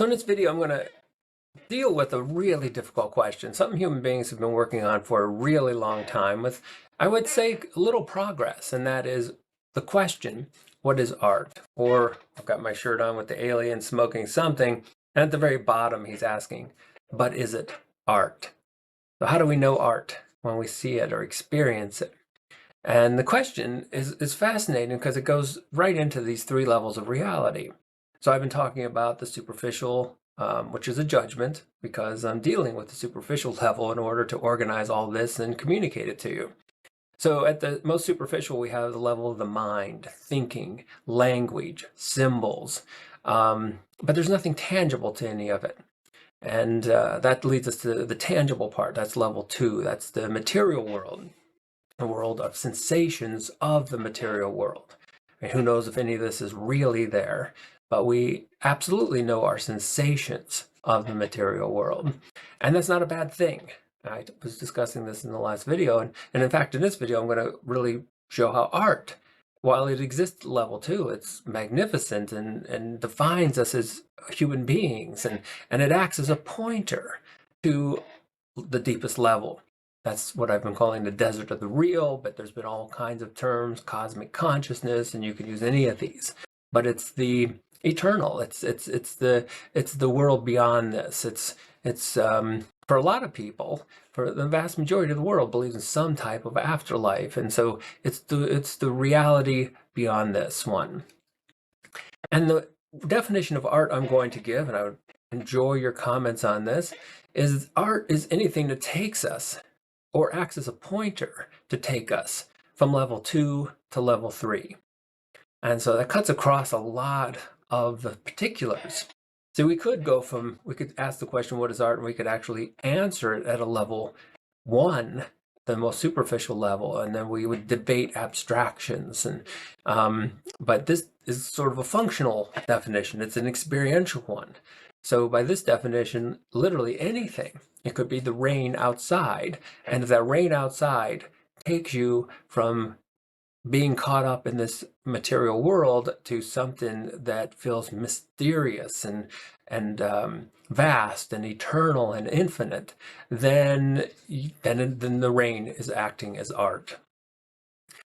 So in this video, I'm going to deal with a really difficult question, something human beings have been working on for a really long time with, I would say, little progress, and that is the question, what is art? Or I've got my shirt on with the alien smoking something, and at the very bottom he's asking, but is it art? So how do we know art when we see it or experience it? And the question is fascinating because it goes right into these three levels of reality. So I've been talking about the superficial, which is a judgment, because I'm dealing with the superficial level in order to organize all this and communicate it to you. So at the most superficial, we have the level of the mind, thinking, language, symbols, but there's nothing tangible to any of it. And that leads us to the tangible part. That's level 2. That's the material world, the world of sensations of the material world. I mean, who knows if any of this is really there, but we absolutely know our sensations of the material world. And that's not a bad thing. I was discussing this in the last video, and in fact, in this video, I'm going to really show how art, while it exists at level 2, it's magnificent and defines us as human beings, and it acts as a pointer to the deepest level. That's what I've been calling the desert of the real, but there's been all kinds of terms, cosmic consciousness, and you can use any of these. But it's the eternal. It's the world beyond this. It's for a lot of people, for the vast majority of the world, believes in some type of afterlife, and so it's the reality beyond this one. And the definition of art I'm going to give, and I would enjoy your comments on this, is art is anything that takes us or acts as a pointer to take us from level 2 to level 3. And so that cuts across a lot of the particulars. So we could ask the question, what is art? And we could actually answer it at a level 1, the most superficial level, and then we would debate abstractions. But this is sort of a functional definition. It's an experiential one. So by this definition, literally anything. It could be the rain outside, and if that rain outside takes you from being caught up in this material world to something that feels mysterious and vast and eternal and infinite, then the rain is acting as art.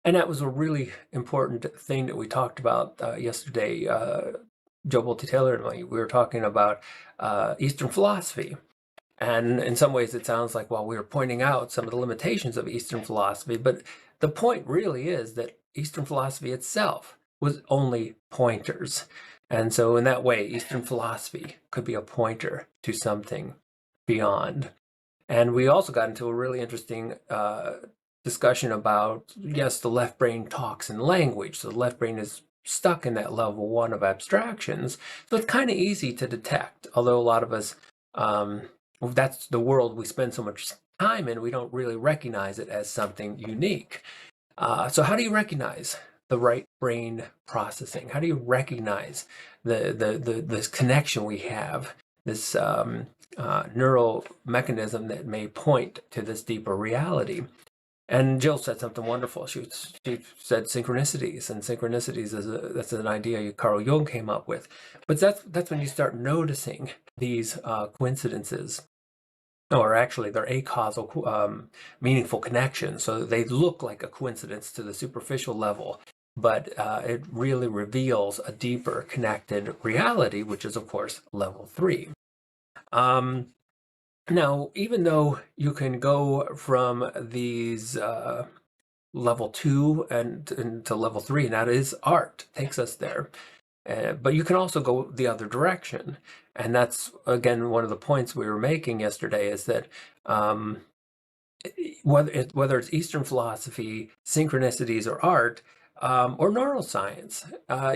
And that was a really important thing that we talked about yesterday. Joe Bolte Taylor and I, we were talking about Eastern philosophy. And in some ways, it sounds like, well, we were pointing out some of the limitations of Eastern philosophy, but the point really is that Eastern philosophy itself was only pointers. And so in that way, Eastern philosophy could be a pointer to something beyond. And we also got into a really interesting discussion about, yes, the left brain talks in language. So the left brain is stuck in that level 1 of abstractions. So it's kind of easy to detect, although a lot of us, that's the world we spend so much time in, we don't really recognize it as something unique. So how do you recognize the right brain processing? How do you recognize this connection we have, this neural mechanism that may point to this deeper reality? And Jill said something wonderful. She said synchronicities, and synchronicities that's an idea Carl Jung came up with. But that's when you start noticing these coincidences, or actually they're acausal, meaningful connections. So they look like a coincidence to the superficial level, but it really reveals a deeper connected reality, which is of course level 3. Now, even though you can go from these level 2 and to level 3, and that is art, takes us there. But you can also go the other direction. And that's, again, one of the points we were making yesterday, is that whether it's Eastern philosophy, synchronicities, or art, or neuroscience,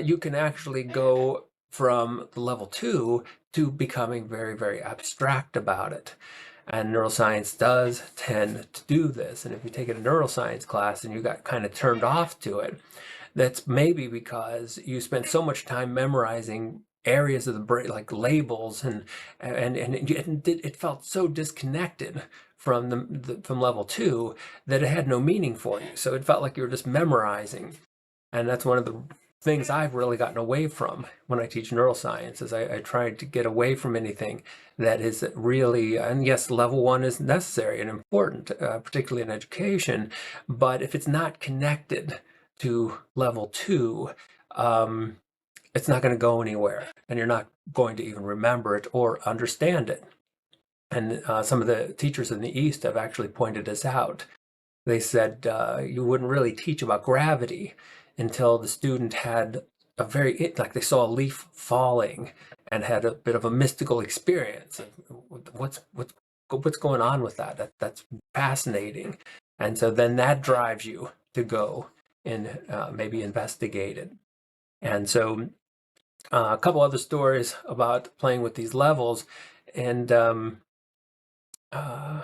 you can actually go from level 2 to becoming very, very abstract about it. And neuroscience does tend to do this. And if you take a neuroscience class and you got kind of turned off to it, that's maybe because you spent so much time memorizing areas of the brain, like labels, and it felt so disconnected from from level 2 that it had no meaning for you. So it felt like you were just memorizing. And that's one of the things I've really gotten away from when I teach neuroscience is I try to get away from anything that is really, and yes, level one is necessary and important, particularly in education, but if it's not connected to level two, um, it's not going to go anywhere, and you're not going to even remember it or understand it. And some of the teachers in the East have actually pointed this out. They said you wouldn't really teach about gravity until the student had a very, like they saw a leaf falling and had a bit of a mystical experience. What's going on with that? That's fascinating. And so then that drives you to go and maybe investigate it. And so a couple other stories about playing with these levels, and uh,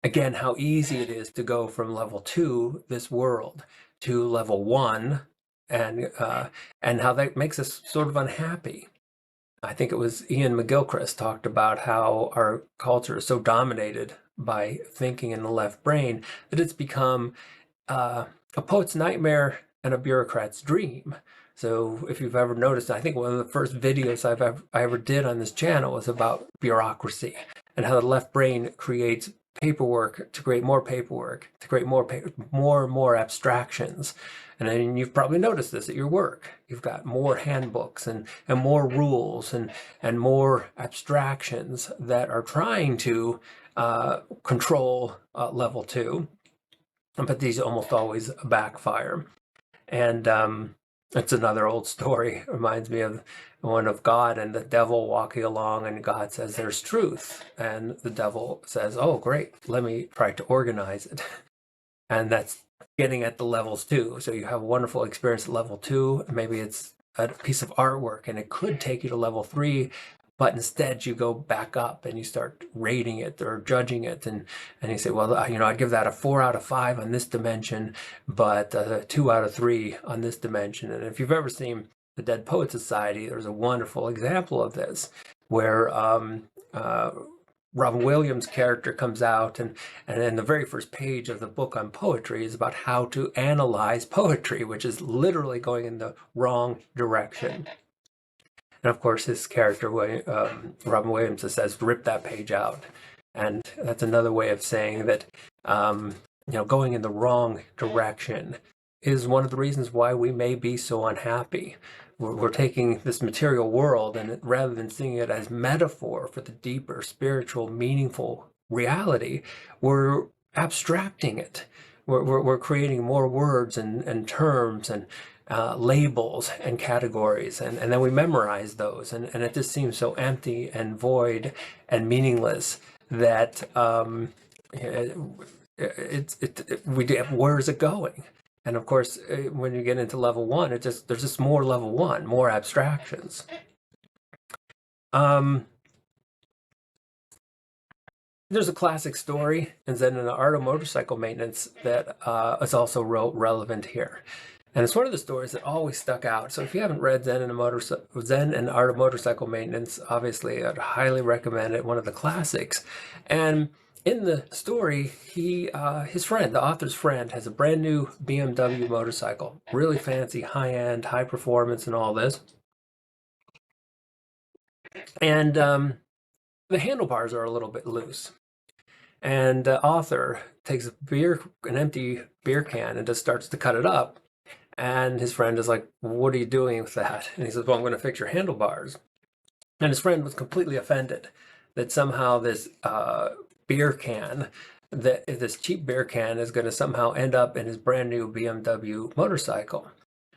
again, how easy it is to go from level two, this world, to level one, and how that makes us sort of unhappy. I think it was Ian McGilchrist talked about how our culture is so dominated by thinking in the left brain that it's become a poet's nightmare and a bureaucrat's dream. So if you've ever noticed, I think one of the first videos I ever did on this channel was about bureaucracy and how the left brain creates paperwork to create more paperwork, to create more and more abstractions. And then you've probably noticed this at your work. You've got more handbooks and more rules and more abstractions that are trying to control level two, but these almost always backfire. And it's another old story. It reminds me of one of God and the devil walking along, and God says, "There's truth." And the devil says, "Oh, great. Let me try to organize it." And that's getting at the levels too. So you have a wonderful experience at level two. Maybe it's a piece of artwork and it could take you to level three, but instead you go back up and you start rating it or judging it. And you say, well, I'd give that a 4 out of 5 on this dimension, but a 2 out of 3 on this dimension. And if you've ever seen the Dead Poet Society, there's a wonderful example of this where Robin Williams' character comes out, and then the very first page of the book on poetry is about how to analyze poetry, which is literally going in the wrong direction. And of course, his character, Robin Williams, says, "Rip that page out." And that's another way of saying that, going in the wrong direction is one of the reasons why we may be so unhappy. We're taking this material world, and rather than seeing it as metaphor for the deeper, spiritual, meaningful reality, we're abstracting it. We're creating more words and terms and labels and categories, and then we memorize those, and it just seems so empty and void and meaningless that where is it going? And of course, when you get into level one, there's just more level one, more abstractions. There's a classic story in Zen and the Art of Motorcycle Maintenance that is also relevant here. And it's one of the stories that always stuck out. So if you haven't read Zen and the Art of Motorcycle Maintenance, obviously I'd highly recommend it, one of the classics. And in the story, his friend, the author's friend, has a brand new BMW motorcycle, really fancy, high-end, high performance and all this. And the handlebars are a little bit loose. And the author takes an empty beer can, and just starts to cut it up. And his friend is like, "What are you doing with that?" And he says, "Well, I'm going to fix your handlebars." And his friend was completely offended that somehow this beer can, that this cheap beer can, is going to somehow end up in his brand new BMW motorcycle.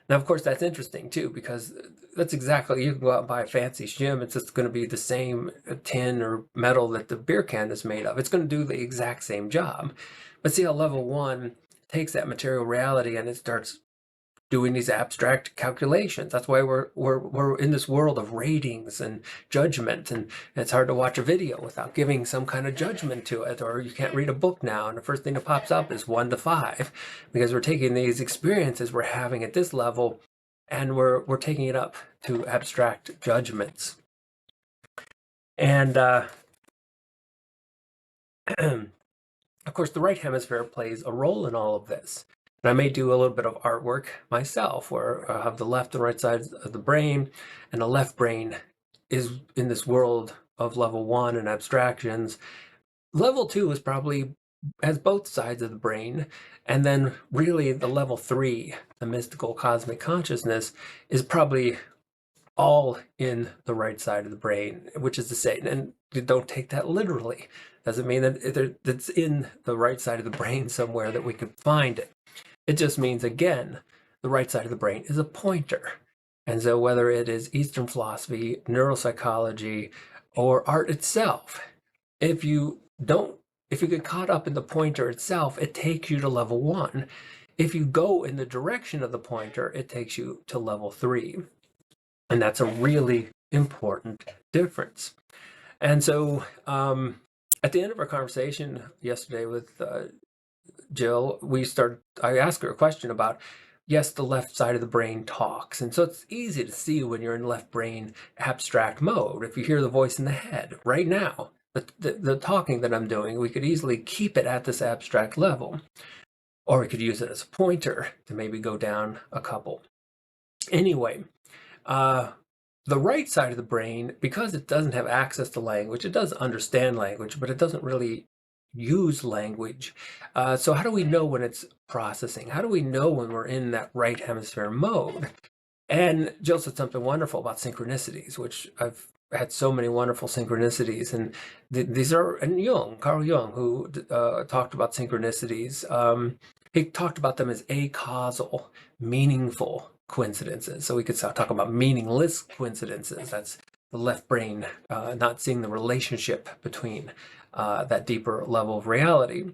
Now, of course, that's interesting too, because that's exactly, you can go out and buy a fancy shim. It's just going to be the same tin or metal that the beer can is made of. It's going to do the exact same job. But see how level one takes that material reality and it starts doing these abstract calculations. That's why we're in this world of ratings and judgment, and it's hard to watch a video without giving some kind of judgment to it, or you can't read a book now and the first thing that pops up is 1 to 5, because we're taking these experiences we're having at this level and we're taking it up to abstract judgments. And of course, the right hemisphere plays a role in all of this. And I may do a little bit of artwork myself where I have the left and right sides of the brain, and the left brain is in this world of level 1 and abstractions. Level 2 is probably has both sides of the brain, and then really the level 3, the mystical cosmic consciousness, is probably all in the right side of the brain, which is to say, and you don't take that literally. Doesn't mean that it's in the right side of the brain somewhere that we could find it. It just means, again, the right side of the brain is a pointer. And so whether it is Eastern philosophy, neuropsychology, or art itself, if you don't, if you get caught up in the pointer itself, it takes you to level 1. If you go in the direction of the pointer, it takes you to level 3. And that's a really important difference. And so at the end of our conversation yesterday with Jill, I asked her a question about, yes, the left side of the brain talks. And so it's easy to see when you're in left brain abstract mode. If you hear the voice in the head right now, the talking that I'm doing, we could easily keep it at this abstract level. Or we could use it as a pointer to maybe go down a couple. Anyway, the right side of the brain, because it doesn't have access to language, it does understand language, but it doesn't really use language. So how do we know when it's processing? How do we know when we're in that right hemisphere mode? And Jill said something wonderful about synchronicities, which I've had so many wonderful synchronicities. And these are, and Carl Jung, who talked about synchronicities, he talked about them as acausal, meaningful coincidences. So we could talk about meaningless coincidences. That's the left brain not seeing the relationship between that deeper level of reality.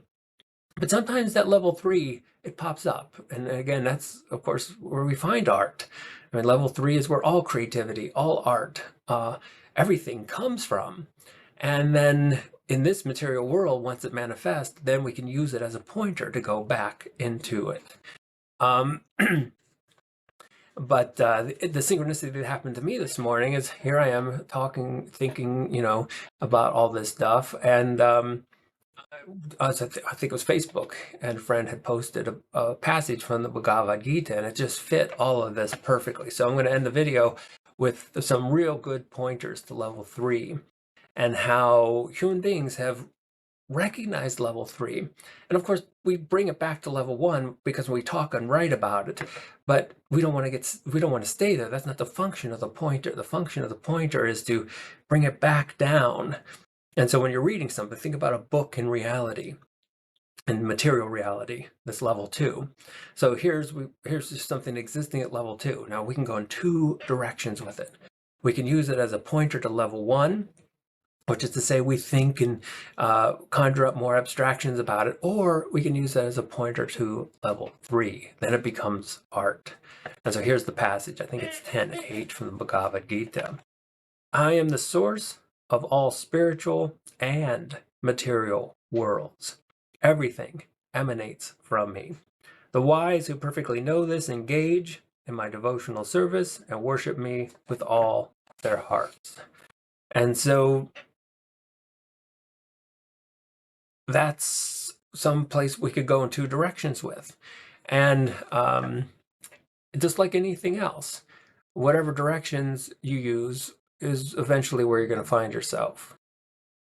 But sometimes that level 3, it pops up. And again, that's, of course, where we find art. I mean, level 3 is where all creativity, all art, everything comes from. And then in this material world, once it manifests, then we can use it as a pointer to go back into it. But the synchronicity that happened to me this morning is here I am talking, thinking, about all this stuff. And I think it was Facebook, and a friend had posted a passage from the Bhagavad Gita, and it just fit all of this perfectly. So I'm going to end the video with some real good pointers to level 3 and how human beings have recognized level 3. And of course, we bring it back to level 1 because we talk and write about it, but we don't want to stay there. That's not the function of the pointer. The function of the pointer is to bring it back down. And so when you're reading something, think about a book in reality, in material reality, this level 2. So here's just something existing at level 2. Now we can go in 2 directions with it. We can use it as a pointer to level 1, which is to say we think and conjure up more abstractions about it, or we can use that as a pointer to level 3. Then it becomes art. And so here's the passage. I think it's 10:8 from the Bhagavad Gita. I am the source of all spiritual and material worlds. Everything emanates from me. The wise who perfectly know this engage in my devotional service and worship me with all their hearts. And so that's some place we could go in 2 directions with. And just like anything else, whatever directions you use is eventually where you're going to find yourself.